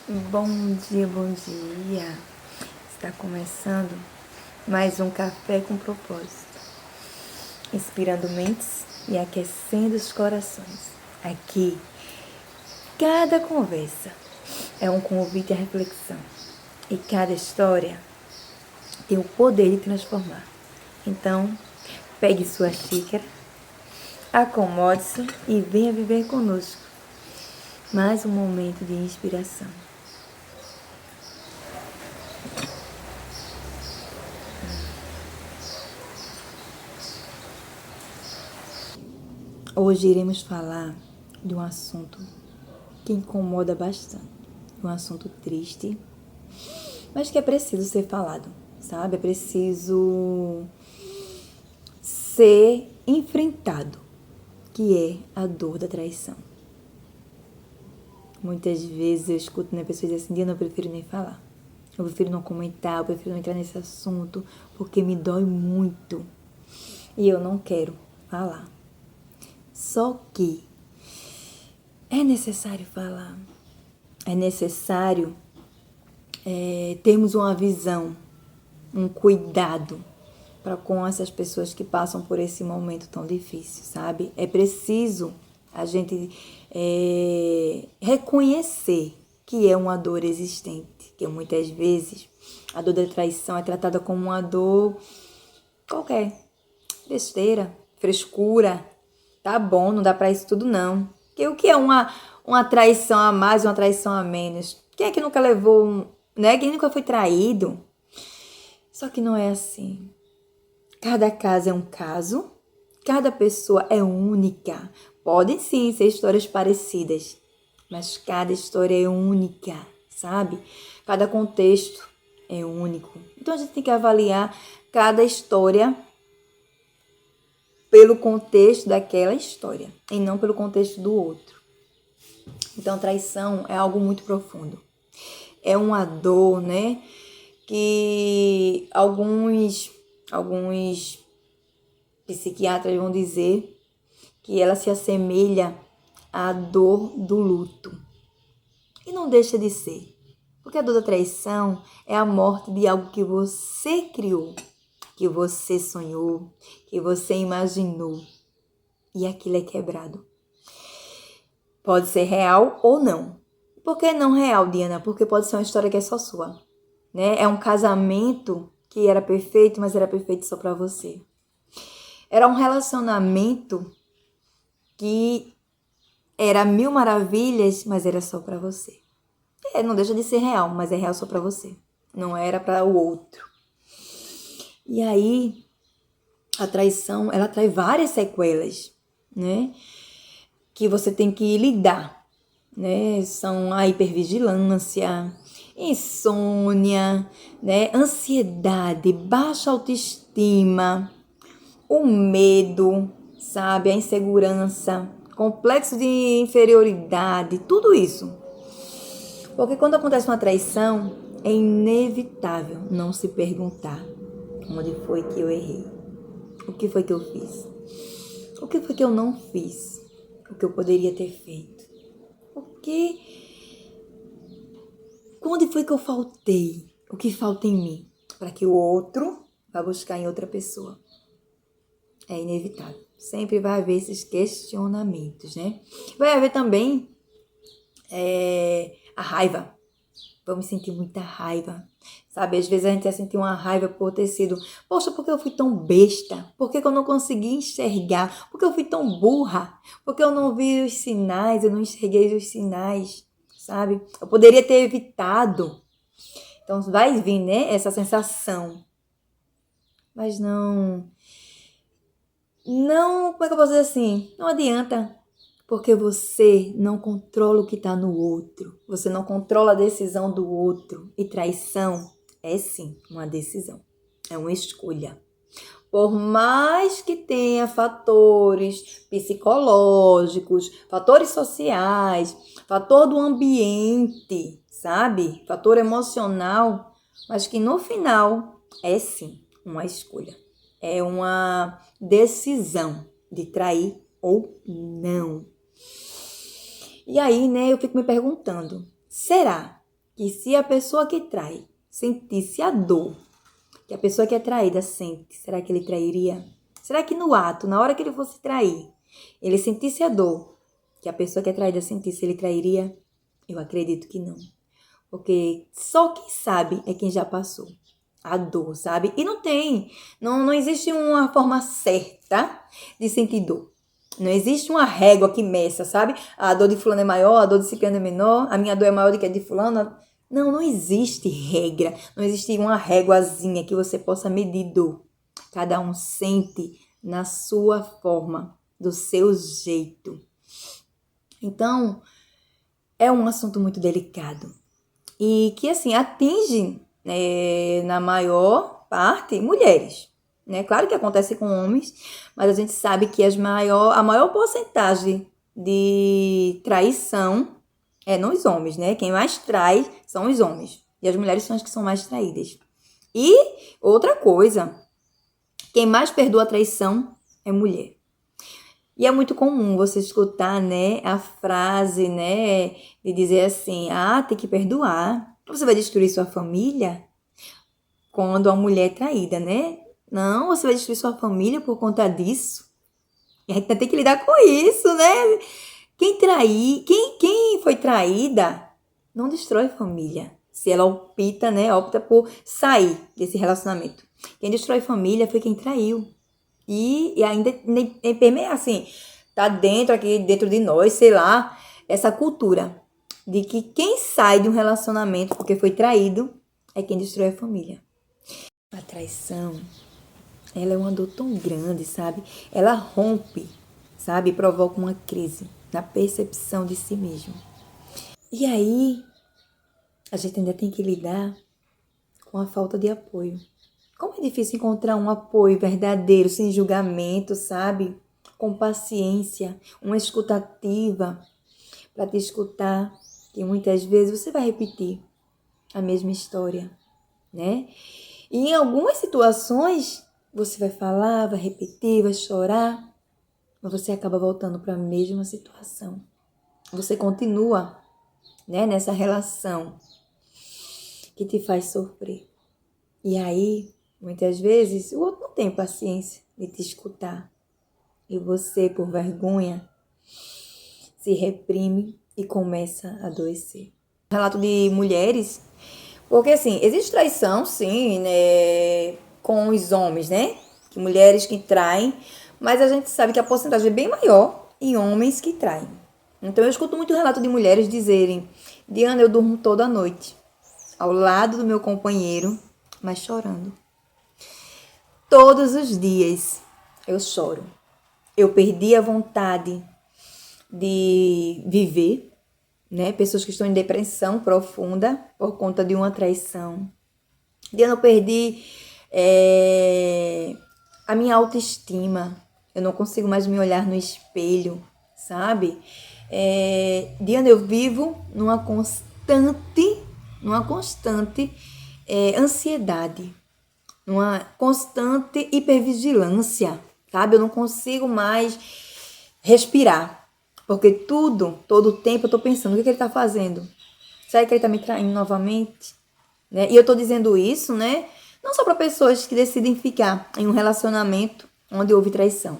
Bom dia, bom dia. Está começando mais um Café com Propósito, inspirando mentes e aquecendo os corações. Aqui, cada conversa é um convite à reflexão e cada história tem o poder de transformar. Então, pegue sua xícara, acomode-se e venha viver conosco mais um momento de inspiração. Hoje iremos falar de um assunto que incomoda bastante, um assunto triste, mas que é preciso ser falado, sabe? É preciso ser enfrentado, que é a dor da traição. Muitas vezes eu escuto pessoas dizer assim, eu não prefiro nem falar, eu prefiro não comentar, eu prefiro não entrar nesse assunto, porque me dói muito e eu não quero falar. Só que é necessário falar, é necessário termos uma visão, um cuidado para com essas pessoas que passam por esse momento tão difícil, sabe? É preciso a gente reconhecer que é uma dor existente, que muitas vezes a dor da traição é tratada como uma dor qualquer, besteira, frescura, tá bom, não dá pra isso tudo não. Porque o que é uma traição a mais, uma traição a menos? Quem é que nunca levou, né? Quem nunca foi traído? Só que não é assim. Cada caso é um caso, cada pessoa é única. Podem sim ser histórias parecidas, mas cada história é única, sabe? Cada contexto é único. Então a gente tem que avaliar cada história pelo contexto daquela história e não pelo contexto do outro. Então, traição é algo muito profundo. É uma dor, né? Que alguns psiquiatras vão dizer que ela se assemelha à dor do luto. E não deixa de ser. Porque a dor da traição é a morte de algo que você criou, que você sonhou, que você imaginou. E aquilo é quebrado. Pode ser real ou não. Por que não real, Diana? Porque pode ser uma história que é só sua, né? É um casamento que era perfeito, mas era perfeito só pra você. Era um relacionamento que era mil maravilhas, mas era só pra você. Não deixa de ser real, mas é real só pra você. Não era pra o outro. E aí, a traição, ela traz várias sequelas, né? Que você tem que lidar, né? São a hipervigilância, insônia, né? Ansiedade, baixa autoestima, o medo, sabe? A insegurança, complexo de inferioridade, tudo isso. Porque quando acontece uma traição, é inevitável não se perguntar onde foi que eu errei, o que foi que eu fiz, o que foi que eu não fiz, o que eu poderia ter feito. Porque onde foi que eu faltei? O que falta em mim? Para que o outro vá buscar em outra pessoa. É inevitável. Sempre vai haver esses questionamentos, né? Vai haver também a raiva. Vamos sentir muita raiva. Sabe, às vezes a gente vai sentir uma raiva por ter sido, poxa, por que eu fui tão besta? Por que eu não consegui enxergar? Por que eu fui tão burra? Por que eu não vi os sinais? Eu não enxerguei os sinais, sabe? Eu poderia ter evitado. Então vai vir, né, essa sensação. Mas não, como é que eu posso dizer assim? Não adianta. Porque você não controla o que está no outro. Você não controla a decisão do outro. E traição é sim uma decisão. É uma escolha. Por mais que tenha fatores psicológicos, fatores sociais, fator do ambiente, sabe? Fator emocional, mas que no final é sim uma escolha. É uma decisão de trair ou não. E aí, né, eu fico me perguntando, será que se a pessoa que trai sentisse a dor que a pessoa que é traída sente, será que ele trairia? Será que no ato, na hora que ele fosse trair, ele sentisse a dor que a pessoa que é traída sentisse, ele trairia? Eu acredito que não. Porque só quem sabe é quem já passou a dor, sabe? E não existe uma forma certa de sentir dor. Não existe uma régua que meça, sabe? A dor de fulano é maior, a dor de ciclano é menor, a minha dor é maior do que a de fulano. Não existe regra, não existe uma réguazinha que você possa medir dor. Cada um sente na sua forma, do seu jeito. Então, é um assunto muito delicado e que, assim, atinge, na maior parte, mulheres. Né? Claro que acontece com homens, mas a gente sabe que a maior porcentagem de traição é nos homens, né? Quem mais trai são os homens. E as mulheres são as que são mais traídas. E outra coisa, quem mais perdoa a traição é mulher. E é muito comum você escutar, né, a frase, né, de dizer assim, tem que perdoar. Você vai destruir sua família quando a mulher é traída, né? Não, você vai destruir sua família por conta disso. E a gente tem que lidar com isso, né? Quem foi traída não destrói a família. Se ela opta por sair desse relacionamento. Quem destrói a família foi quem traiu. E ainda permeia, assim, tá dentro de nós, sei lá, essa cultura de que quem sai de um relacionamento porque foi traído é quem destrói a família. A traição, ela é uma dor tão grande, sabe? Ela rompe, sabe? Provoca uma crise na percepção de si mesmo. E aí, a gente ainda tem que lidar com a falta de apoio. Como é difícil encontrar um apoio verdadeiro, sem julgamento, sabe? Com paciência, uma escuta ativa para te escutar, que muitas vezes você vai repetir a mesma história, né? E em algumas situações, você vai falar, vai repetir, vai chorar, mas você acaba voltando para a mesma situação. Você continua, né, nessa relação que te faz sofrer. E aí, muitas vezes, o outro não tem paciência de te escutar. E você, por vergonha, se reprime e começa a adoecer. Relato de mulheres, porque assim, existe traição, sim, né, com os homens, né? Mulheres que traem, mas a gente sabe que a porcentagem é bem maior em homens que traem. Então eu escuto muito relato de mulheres dizerem: Diana, eu durmo toda noite ao lado do meu companheiro, mas chorando. Todos os dias eu choro. Eu perdi a vontade de viver, né? Pessoas que estão em depressão profunda por conta de uma traição. Diana, eu perdi a minha autoestima. Eu não consigo mais me olhar no espelho, sabe? Diana, eu vivo numa constante ansiedade, numa constante hipervigilância, sabe? Eu não consigo mais respirar, porque todo o tempo eu tô pensando, o que ele tá fazendo? Será que ele tá me traindo novamente? Né? E eu tô dizendo isso, né? Não só para pessoas que decidem ficar em um relacionamento onde houve traição,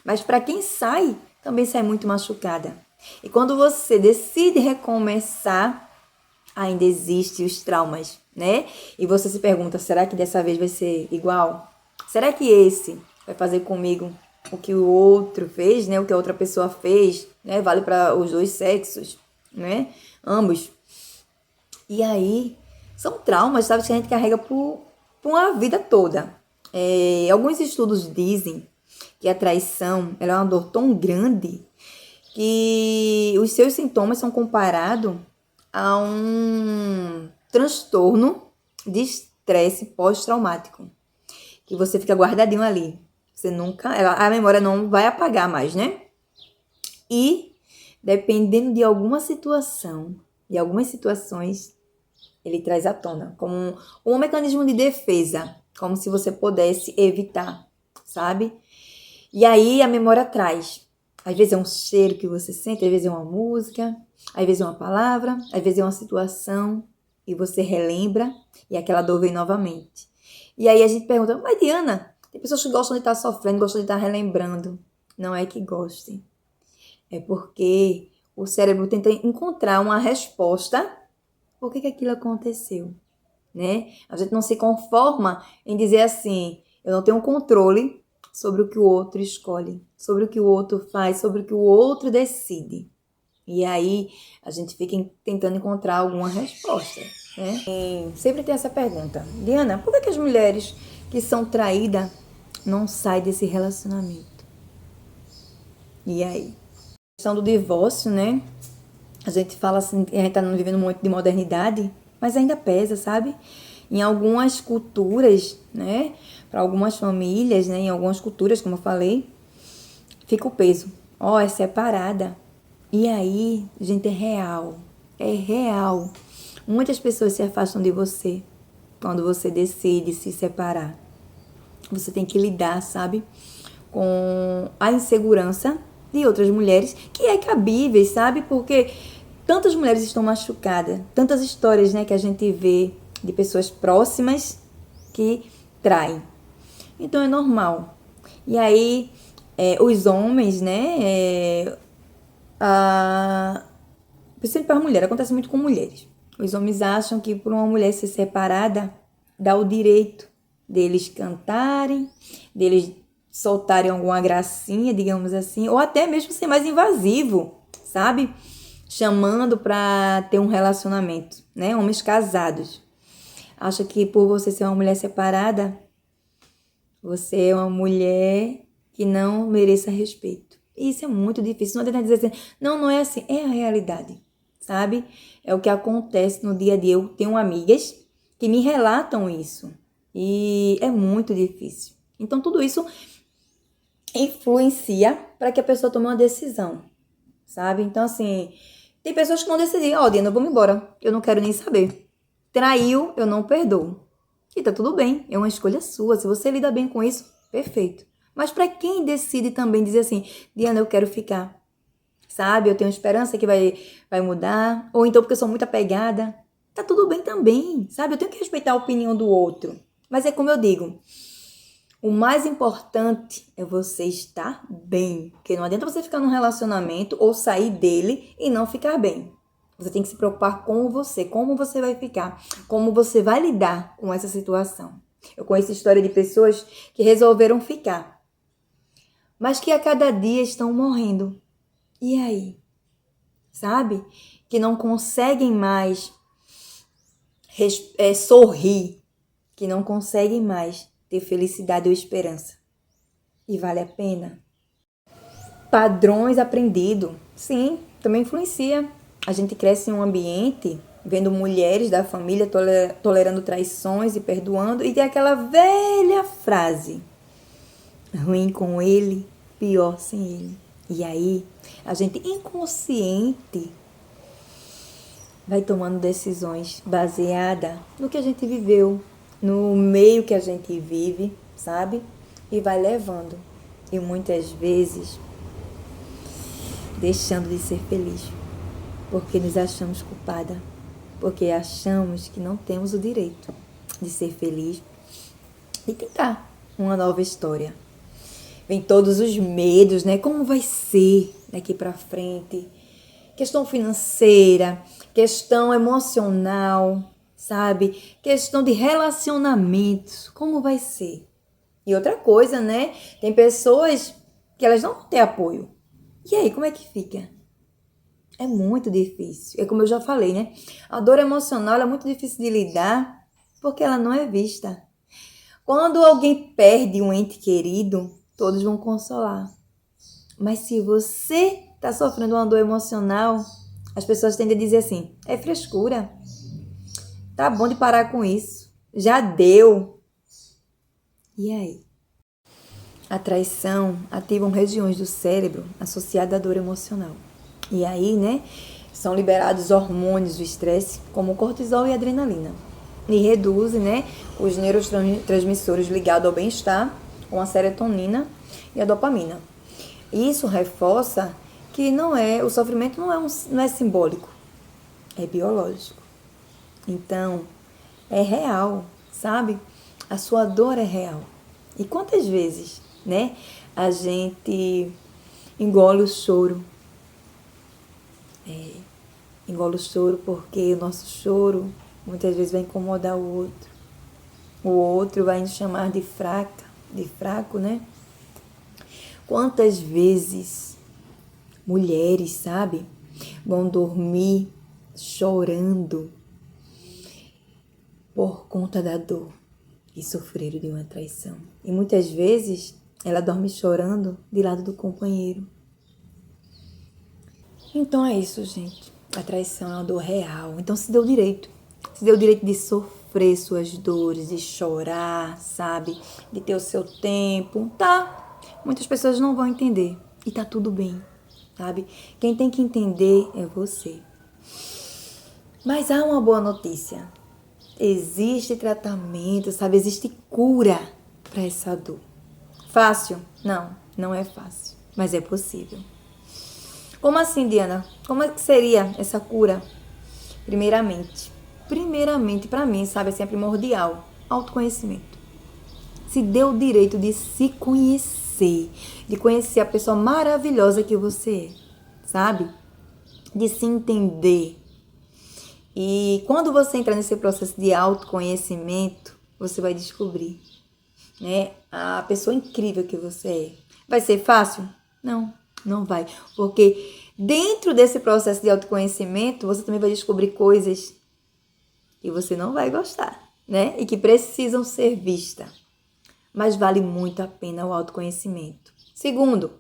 mas para quem sai, também sai muito machucada. E quando você decide recomeçar, ainda existem os traumas, né? E você se pergunta, será que dessa vez vai ser igual? Será que esse vai fazer comigo o que o outro fez, né? O que a outra pessoa fez, né? Vale para os dois sexos, né? Ambos. E aí, são traumas, sabe? Que a gente carrega por uma vida toda. Alguns estudos dizem que a traição ela é uma dor tão grande que os seus sintomas são comparados a um transtorno de estresse pós-traumático, que você fica guardadinho ali. Você nunca, a memória não vai apagar mais, né? E dependendo de alguma situação, de algumas situações, ele traz à tona como um mecanismo de defesa, como se você pudesse evitar, sabe? E aí a memória traz. Às vezes é um cheiro que você sente, às vezes é uma música, às vezes é uma palavra, às vezes é uma situação. e você relembra e aquela dor vem novamente. E aí a gente pergunta, mas Diana, tem pessoas que gostam de estar sofrendo, gostam de estar relembrando. Não é que gostem. É porque o cérebro tenta encontrar uma resposta por que aquilo aconteceu, né? A gente não se conforma em dizer assim, eu não tenho controle sobre o que o outro escolhe, sobre o que o outro faz, sobre o que o outro decide. E aí a gente fica tentando encontrar alguma resposta, né? E sempre tem essa pergunta, Diana, por que as mulheres que são traídas não saem desse relacionamento? E aí? A questão do divórcio, né? A gente fala assim, a gente tá vivendo muito de modernidade, mas ainda pesa, sabe? Em algumas culturas, né? Para algumas famílias, né? Em algumas culturas, como eu falei, fica o peso. Ó, é separada. E aí, gente, é real. É real. Muitas pessoas se afastam de você quando você decide se separar. Você tem que lidar, sabe? Com a insegurança de outras mulheres, que é cabível, sabe? Porque tantas mulheres estão machucadas, tantas histórias, né, que a gente vê de pessoas próximas que traem. Então é normal. E aí, os homens, né, principalmente para mulher, acontece muito com mulheres. Os homens acham que por uma mulher ser separada, dá o direito deles cantarem, deles soltarem alguma gracinha, digamos assim, ou até mesmo ser mais invasivo, sabe? Chamando para ter um relacionamento, né? Homens casados. Acha que por você ser uma mulher separada, você é uma mulher que não mereça respeito. E isso é muito difícil. Não adianta dizer assim, não é assim. É a realidade, sabe? É o que acontece no dia a dia. Eu tenho amigas que me relatam isso. E é muito difícil. Então, tudo isso influencia para que a pessoa tome uma decisão, sabe? Então, assim, tem pessoas que vão decidir, ó, Diana, eu vou me embora. Eu não quero nem saber. Traiu, eu não perdoo. E tá tudo bem, é uma escolha sua. Se você lida bem com isso, perfeito. Mas para quem decide também dizer assim, Diana, eu quero ficar, sabe? Eu tenho esperança que vai mudar. Ou então porque eu sou muito apegada. Tá tudo bem também, sabe? Eu tenho que respeitar a opinião do outro. Mas é como eu digo, o mais importante é você estar bem. Porque não adianta você ficar num relacionamento ou sair dele e não ficar bem. Você tem que se preocupar com você, como você vai ficar, como você vai lidar com essa situação. Eu conheço história de pessoas que resolveram ficar, mas que a cada dia estão morrendo. E aí? Sabe? Que não conseguem mais sorrir, que não conseguem mais ter felicidade ou esperança. E vale a pena? Padrões aprendidos, sim, também influencia. A gente cresce em um ambiente vendo mulheres da família tolerando traições e perdoando, e tem aquela velha frase: ruim com ele, pior sem ele. E aí, a gente inconsciente vai tomando decisões baseadas no que a gente viveu, no meio que a gente vive, sabe? E vai levando. E muitas vezes deixando de ser feliz, porque nos achamos culpada, porque achamos que não temos o direito de ser feliz e tentar uma nova história. Vem todos os medos, né? Como vai ser daqui para frente? Questão financeira, questão emocional, sabe? Questão de relacionamentos, como vai ser? E outra coisa, né? Tem pessoas que elas não têm apoio. E aí, como é que fica? É muito difícil. É como eu já falei, né? A dor emocional é muito difícil de lidar porque ela não é vista. Quando alguém perde um ente querido, todos vão consolar. Mas se você está sofrendo uma dor emocional, as pessoas tendem a dizer assim, é frescura. Tá bom de parar com isso. Já deu. E aí? A traição ativa regiões do cérebro associadas à dor emocional. E aí, né, são liberados hormônios do estresse, como o cortisol e a adrenalina. E reduzem, né, os neurotransmissores ligados ao bem-estar, como a serotonina e a dopamina. Isso reforça que o sofrimento não é simbólico, é biológico. Então, é real, sabe? A sua dor é real. E quantas vezes, né, a gente engole o choro. Engole o choro porque o nosso choro muitas vezes vai incomodar o outro. O outro vai nos chamar de fraca, de fraco, né? Quantas vezes mulheres, sabe, vão dormir chorando por conta da dor que sofreram de uma traição. E muitas vezes ela dorme chorando de lado do companheiro. Então é isso, gente. A traição é uma dor real. Então se deu direito. Se deu direito de sofrer suas dores, de chorar, sabe? De ter o seu tempo. Tá. Muitas pessoas não vão entender. E tá tudo bem, sabe? Quem tem que entender é você. Mas há uma boa notícia. Existe tratamento, sabe? Existe cura para essa dor. Fácil? Não, não é fácil. Mas é possível. Como assim, Diana? Como é que seria essa cura? Primeiramente, para mim, sabe, assim, é primordial, autoconhecimento. Se dê o direito de se conhecer, de conhecer a pessoa maravilhosa que você é, sabe? De se entender. E quando você entrar nesse processo de autoconhecimento, você vai descobrir, né, a pessoa incrível que você é. Vai ser fácil? Não, não vai. Porque dentro desse processo de autoconhecimento, você também vai descobrir coisas que você não vai gostar, né? E que precisam ser vistas. Mas vale muito a pena o autoconhecimento. Segundo,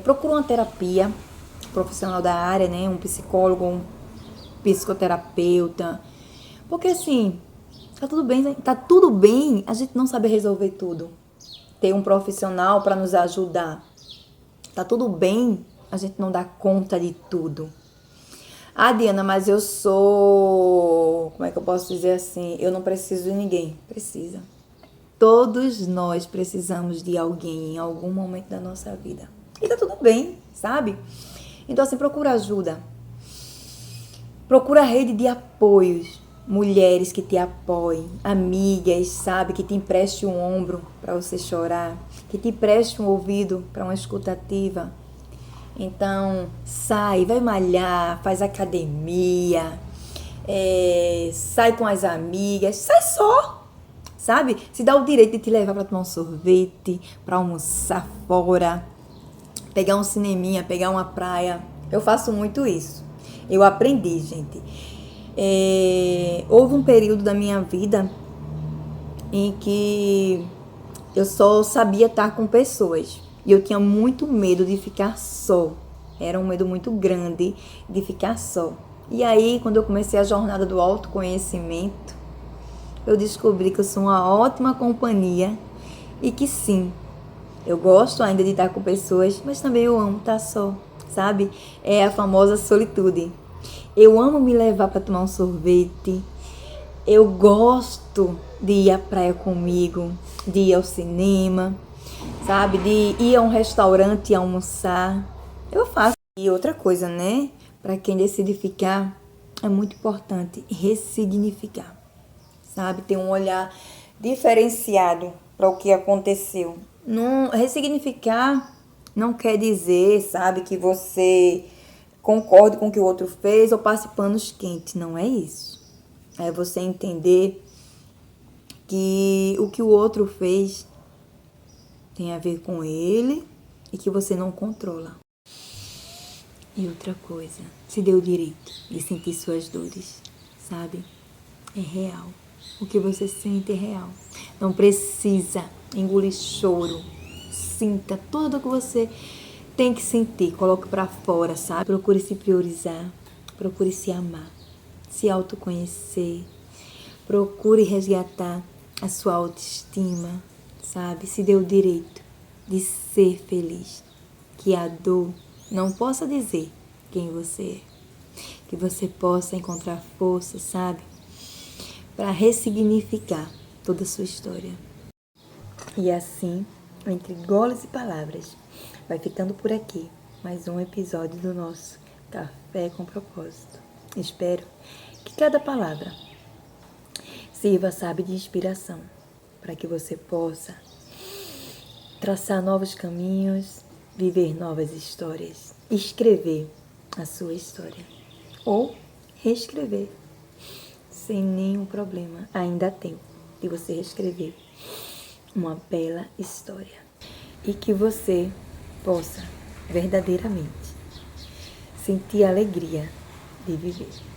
procura uma terapia profissional da área, né? Um psicólogo, um psicoterapeuta. Porque assim, tá tudo bem, né? Tá tudo bem a gente não saber resolver tudo. Ter um profissional para nos ajudar. Tá tudo bem a gente não dar conta de tudo. Ah, Diana, mas eu sou... Como é que eu posso dizer assim? Eu não preciso de ninguém. Precisa. Todos nós precisamos de alguém em algum momento da nossa vida. E tá tudo bem, sabe? Então, assim, procura ajuda. Procura rede de apoios. Mulheres que te apoiem. Amigas, sabe? Que te empreste um ombro para você chorar. Que te empreste um ouvido para uma escutativa. Então, sai, vai malhar, faz academia, sai com as amigas, sai só, sabe? Se dá o direito de te levar para tomar um sorvete, para almoçar fora, pegar um cineminha, pegar uma praia. Eu faço muito isso. Eu aprendi, gente. Houve um período da minha vida em que eu só sabia estar com pessoas. E eu tinha muito medo de ficar só. Era um medo muito grande de ficar só. E aí, quando eu comecei a jornada do autoconhecimento, eu descobri que eu sou uma ótima companhia e que sim, eu gosto ainda de estar com pessoas, mas também eu amo estar só, sabe? É a famosa solitude. Eu amo me levar para tomar um sorvete. Eu gosto de ir à praia comigo, de ir ao cinema, sabe? De ir a um restaurante e almoçar. Eu faço. E outra coisa, né? Para quem decide ficar, é muito importante ressignificar, sabe? Ter um olhar diferenciado para o que aconteceu. Não, ressignificar não quer dizer, sabe, que você concorde com o que o outro fez ou passe panos quentes. Não é isso. É você entender que o que o outro fez tem a ver com ele e que você não controla. E outra coisa, se dê o direito de sentir suas dores, sabe? É real. O que você sente é real. Não precisa engolir choro. Sinta tudo o que você tem que sentir. Coloque pra fora, sabe? Procure se priorizar. Procure se amar. Se autoconhecer. Procure resgatar a sua autoestima, sabe? Se dê o direito de ser feliz. Que a dor não possa dizer quem você é. Que você possa encontrar força, sabe? Para ressignificar toda a sua história. E assim, entre goles e palavras, vai ficando por aqui mais um episódio do nosso Café com Propósito. Espero que cada palavra Sirva, sabe, de inspiração para que você possa traçar novos caminhos, viver novas histórias, escrever a sua história ou reescrever sem nenhum problema. Ainda há tempo de você reescrever uma bela história e que você possa verdadeiramente sentir a alegria de viver.